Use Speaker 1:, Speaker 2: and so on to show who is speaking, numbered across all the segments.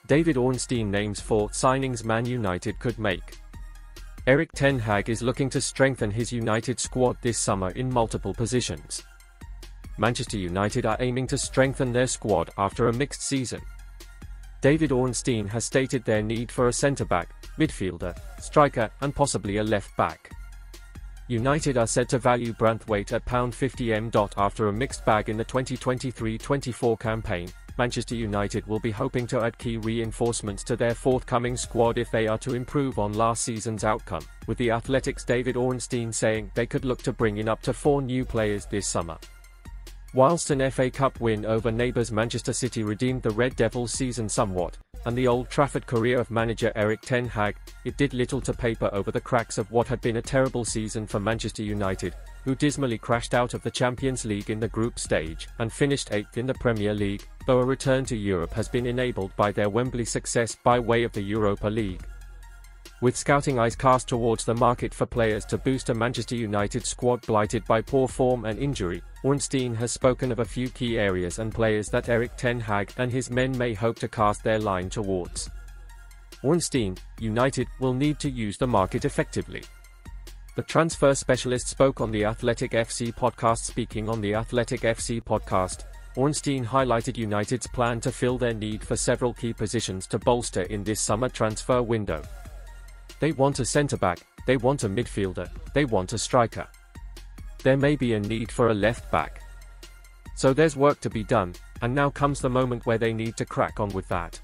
Speaker 1: David Ornstein names 4 signings Man United could make. Erik ten Hag is looking to strengthen his United squad this summer in multiple positions. Manchester United are aiming to strengthen their squad after a mixed season. David Ornstein has stated their need for a centre-back, midfielder, striker and possibly a left-back. United are said to value Branthwaite at £50m. After a mixed bag in the 2023-24 campaign, Manchester United will be hoping to add key reinforcements to their forthcoming squad if they are to improve on last season's outcome, with The Athletic's David Ornstein saying they could look to bring in up to 4 new players this summer. Whilst an FA Cup win over neighbours Manchester City redeemed the Red Devils' season somewhat, and the Old Trafford career of manager Erik ten Hag, it did little to paper over the cracks of what had been a terrible season for Manchester United, who dismally crashed out of the Champions League in the group stage, and finished 8th in the Premier League, though a return to Europe has been enabled by their Wembley success by way of the Europa League. With scouting eyes cast towards the market for players to boost a Manchester United squad blighted by poor form and injury, Ornstein has spoken of a few key areas and players that Erik ten Hag and his men may hope to cast their line towards. Ornstein, United will need to use the market effectively. The transfer specialist spoke on the Athletic FC podcast. Speaking on the Athletic FC podcast, Ornstein highlighted United's plan to fill their need for several key positions to bolster in this summer transfer window. They want a centre-back, they want a midfielder, they want a striker. There may be a need for a left-back. So there's work to be done, and now comes the moment where they need to crack on with that.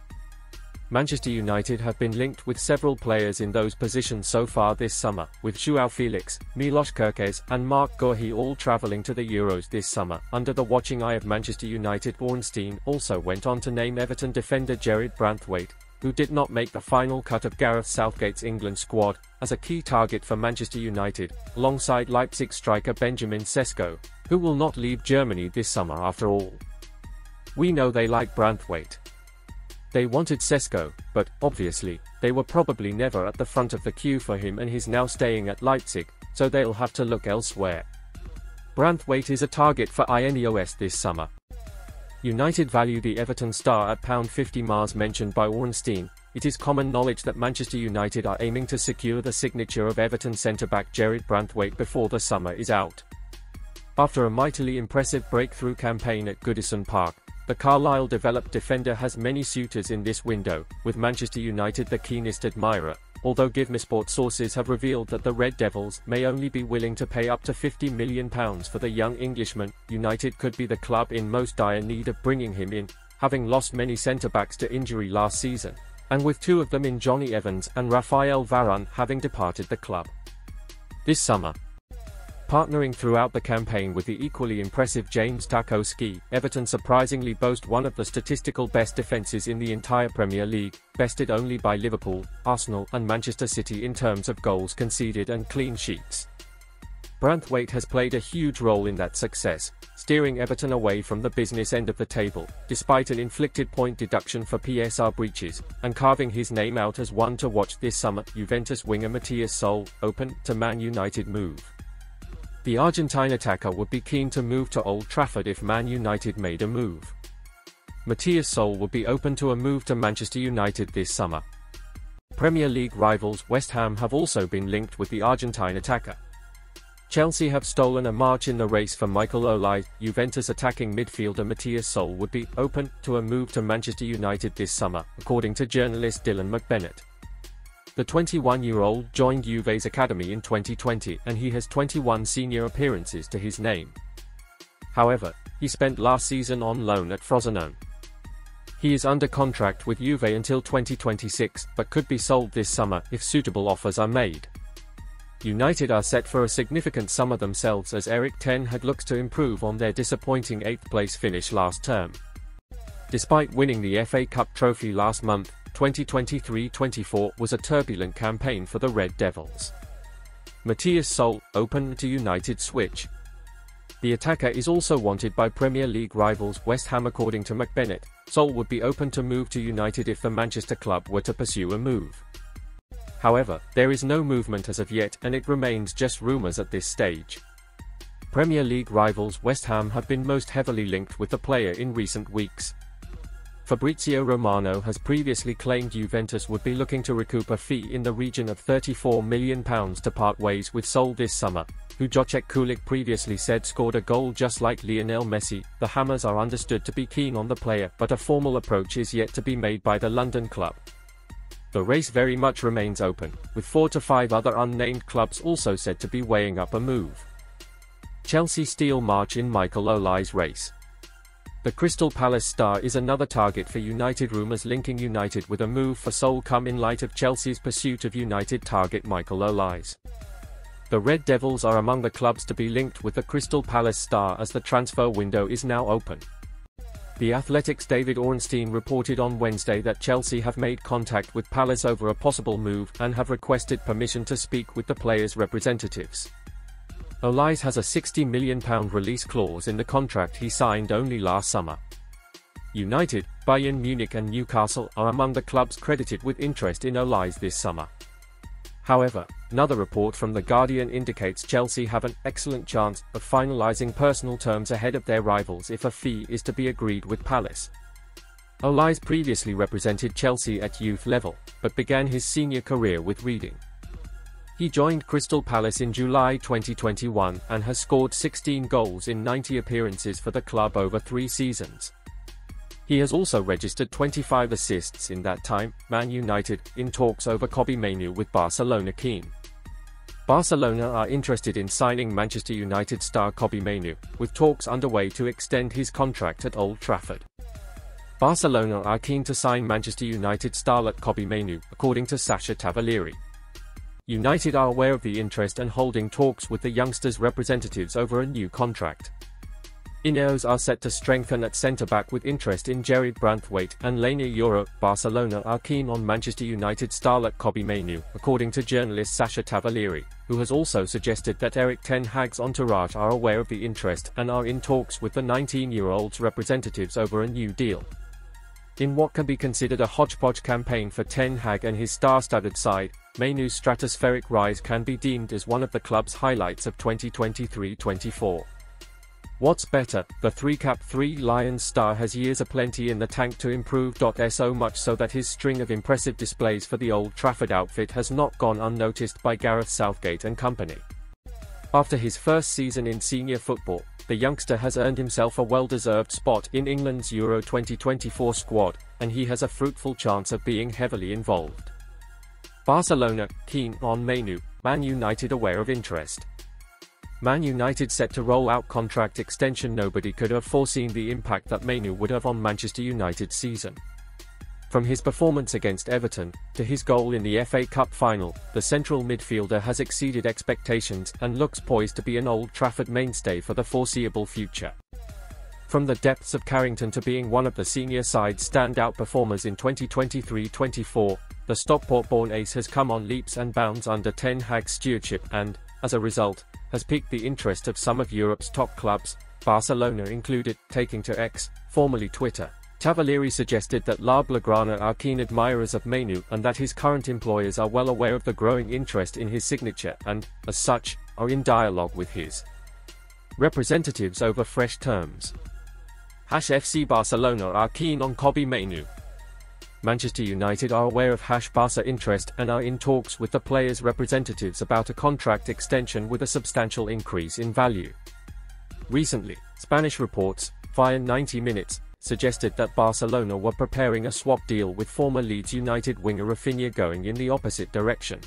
Speaker 1: Manchester United have been linked with several players in those positions so far this summer, with João Felix, Milos Kerkez and Marc Guehi all travelling to the Euros this summer, under the watching eye of Manchester United. Ornstein also went on to name Everton defender Jarrad Branthwaite, who did not make the final cut of Gareth Southgate's England squad, as a key target for Manchester United, alongside Leipzig striker Benjamin Sesko, who will not leave Germany this summer after all. We know they like Branthwaite. They wanted Sesko, but, obviously, they were probably never at the front of the queue for him, and he's now staying at Leipzig, so they'll have to look elsewhere. Branthwaite is a target for INEOS this summer. United value the Everton star at £50m. Mentioned by Ornstein, it is common knowledge that Manchester United are aiming to secure the signature of Everton centre-back Jarrad Branthwaite before the summer is out. After a mightily impressive breakthrough campaign at Goodison Park, the Carlisle-developed defender has many suitors in this window, with Manchester United the keenest admirer, although GiveMeSport sources have revealed that the Red Devils may only be willing to pay up to £50 million for the young Englishman. United could be the club in most dire need of bringing him in, having lost many centre-backs to injury last season, and with 2 of them in Johnny Evans and Raphael Varane having departed the club this summer. Partnering throughout the campaign with the equally impressive James Tarkowski, Everton surprisingly boast one of the statistical best defences in the entire Premier League, bested only by Liverpool, Arsenal and Manchester City in terms of goals conceded and clean sheets. Branthwaite has played a huge role in that success, steering Everton away from the business end of the table, despite an inflicted point deduction for PSR breaches, and carving his name out as one to watch this summer. Juventus winger Matias Soule, open to Man United move. The Argentine attacker would be keen to move to Old Trafford if Man United made a move. Matias Soule would be open to a move to Manchester United this summer. Premier League rivals West Ham have also been linked with the Argentine attacker. Chelsea have stolen a march in the race for Michael OLISE. Juventus attacking midfielder Matias Soule would be open to a move to Manchester United this summer, according to journalist Dylan McBennett. The 21-year-old joined Juve's academy in 2020 and he has 21 senior appearances to his name. However, he spent last season on loan at Frosinone. He is under contract with Juve until 2026, but could be sold this summer if suitable offers are made. United are set for a significant summer themselves as Erik ten Hag looks to improve on their disappointing 8th place finish last term. Despite winning the FA Cup trophy last month, 2023-24 was a turbulent campaign for the Red Devils. Matias Soule, open to United switch. The attacker is also wanted by Premier League rivals West Ham. According to McBennett, Soule would be open to move to United if the Manchester club were to pursue a move. However, there is no movement as of yet and it remains just rumours at this stage. Premier League rivals West Ham have been most heavily linked with the player in recent weeks. Fabrizio Romano has previously claimed Juventus would be looking to recoup a fee in the region of £34 million to part ways with Soule this summer, who Jacek Kulik previously said scored a goal just like Lionel Messi. The Hammers are understood to be keen on the player, but a formal approach is yet to be made by the London club. The race very much remains open, with 4 to 5 other unnamed clubs also said to be weighing up a move. Chelsea steal march in Michael Olise's race. The Crystal Palace star is another target for United. Rumours linking United with a move for Soule come in light of Chelsea's pursuit of United target Michael Olise. The Red Devils are among the clubs to be linked with the Crystal Palace star as the transfer window is now open. The Athletic's David Ornstein reported on Wednesday that Chelsea have made contact with Palace over a possible move and have requested permission to speak with the players' representatives. Olise has a £60 million release clause in the contract he signed only last summer. United, Bayern Munich and Newcastle are among the clubs credited with interest in Olise this summer. However, another report from The Guardian indicates Chelsea have an excellent chance of finalising personal terms ahead of their rivals if a fee is to be agreed with Palace. Olise previously represented Chelsea at youth level, but began his senior career with Reading. He joined Crystal Palace in July 2021 and has scored 16 goals in 90 appearances for the club over 3 seasons. He has also registered 25 assists in that time. Man United, in talks over Kobbie Mainoo with Barcelona keen. Barcelona are interested in signing Manchester United star Kobbie Mainoo, with talks underway to extend his contract at Old Trafford. Barcelona are keen to sign Manchester United starlet Kobbie Mainoo, according to Sacha Tavolieri. United are aware of the interest and holding talks with the youngster's representatives over a new contract. INEOS are set to strengthen at centre-back with interest in Jarrad, Branthwaite and Leny. Yoro. Barcelona are keen on Manchester United starlet Kobbie Mainoo, according to journalist Sacha Tavolieri, who has also suggested that Erik ten Hag's entourage are aware of the interest and are in talks with the 19-year-old's representatives over a new deal. In what can be considered a hodgepodge campaign for Ten Hag and his star-studded side, Mainoo's stratospheric rise can be deemed as one of the club's highlights of 2023-24. What's better, the 3 Lions star has years aplenty in the tank to improve. So much so that his string of impressive displays for the Old Trafford outfit has not gone unnoticed by Gareth Southgate and company. After his first season in senior football, the youngster has earned himself a well-deserved spot in England's Euro 2024 squad, and he has a fruitful chance of being heavily involved. Barcelona, keen on Mainoo. Man United aware of interest. Man United set to roll out contract extension. Nobody could have foreseen the impact that Mainoo would have on Manchester United's season. From his performance against Everton, to his goal in the FA Cup final, the central midfielder has exceeded expectations and looks poised to be an Old Trafford mainstay for the foreseeable future. From the depths of Carrington to being one of the senior side's standout performers in 2023-24, the Stockport-born ace has come on leaps and bounds under Ten Hag's stewardship and, as a result, has piqued the interest of some of Europe's top clubs, Barcelona included. Taking to X, formerly Twitter, Tavolieri suggested that La Blaugrana are keen admirers of Mainoo and that his current employers are well aware of the growing interest in his signature and, as such, are in dialogue with his representatives over fresh terms. FC Barcelona are keen on Kobbie Mainoo. Manchester United are aware of Barca interest and are in talks with the players' representatives about a contract extension with a substantial increase in value. Recently, Spanish reports, via 90 Minutes, suggested that Barcelona were preparing a swap deal with former Leeds United winger Rafinha going in the opposite direction.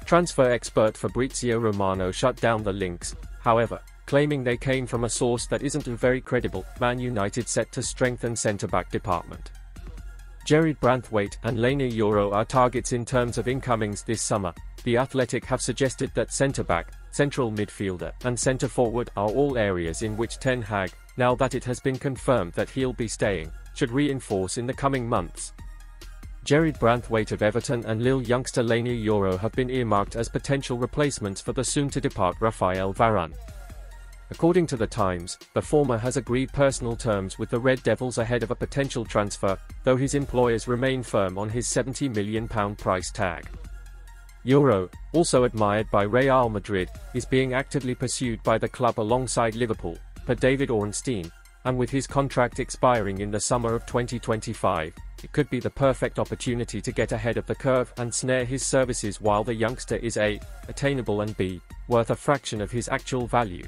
Speaker 1: Transfer expert Fabrizio Romano shut down the links, however, claiming they came from a source that isn't very credible. Man United set to strengthen centre-back department. Jarrad, Branthwaite and Leny. Yoro are targets in terms of incomings this summer. The Athletic have suggested that centre-back, central midfielder and centre-forward are all areas in which Ten Hag, now that it has been confirmed that he'll be staying, should reinforce in the coming months. Jarrad, Branthwaite of Everton and Lille youngster Leny. Yoro have been earmarked as potential replacements for the soon-to-depart Raphael Varane. According to The Times, the former has agreed personal terms with the Red Devils ahead of a potential transfer, though his employers remain firm on his £70 million price tag. Yoro, also admired by Real Madrid, is being actively pursued by the club alongside Liverpool, per David Ornstein, and with his contract expiring in the summer of 2025, it could be the perfect opportunity to get ahead of the curve and snare his services while the youngster is A, attainable and B, worth a fraction of his actual value.